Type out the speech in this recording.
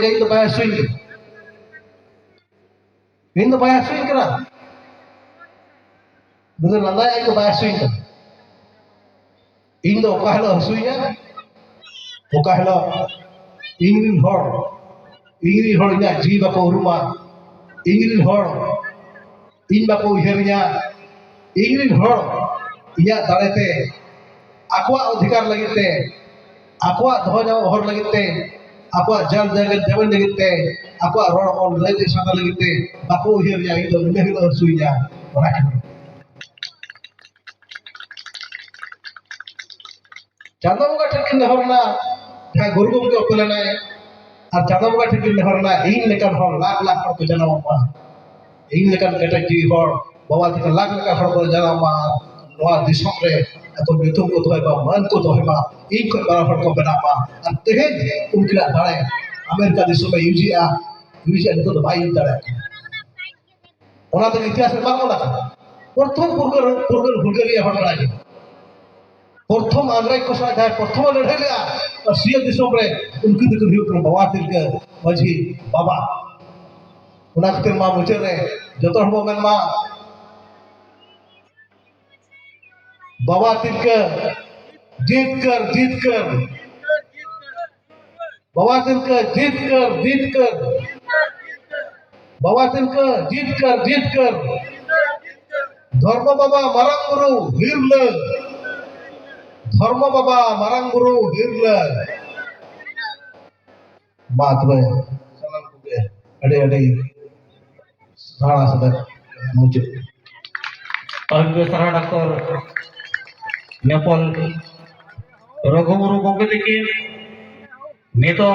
के in by swing in by swing करा मुझे लंदा इन बाय स्विंग इन दो का हेलो हसुइया ओका हेलो इंग्लिन हर इना जी बाको उरुमा इंग्लिन हर इन बाको उहेरिया इंग्लिन हर इया दाड़ेते आकवा अधिकार लगते आकवा धोजा हर लगते आकवा जल जगत जवन लगते आकवा रोड और लगे सादा लगते बाको उहेरिया इन दो इना हेलो हसुइया ओरा चांदा मुगा ठिक नहरना जहाँ गुरु के अपना और चांदा मुगा ठिक नहरना इन लेकर हर लाख लाख हर को जनामा इन लेकर कटक जी हर बाबा तक लाख लाख हर को जनामा नवा दिसम रे तो बेतु को दोहबा मन को दोहबा इन को बड़ा हर को बनामा और तेहेन उनका दाड़े अमेरिका दिसम में यूजिया तो भाई दाड़े ओना तो इतिहास में बांगो लगा प्रथम पुरगल भुलगलिया हर बड़ा प्रथम अंग्रेज को साथ प्रथम लड़ाई लिया और सीएम दिसम रे उनकी तो हुई बाबा तिलके माझी बाबा उना खातिर मा मुचे रे जतो हबो मेन मा बाबा तिलके जीत कर बाबा तिलके जीत कर बाबा तिलके जीत कर धर्म बाबा मारांग गुरु हिरले धर्म बाबा मारांग गुरु हिरले बात में सलाम कुगे अड़े सारा सदर मुझे और सारा डॉक्टर नेपाल रघुमुरु गोंगे लेकिन नहीं तो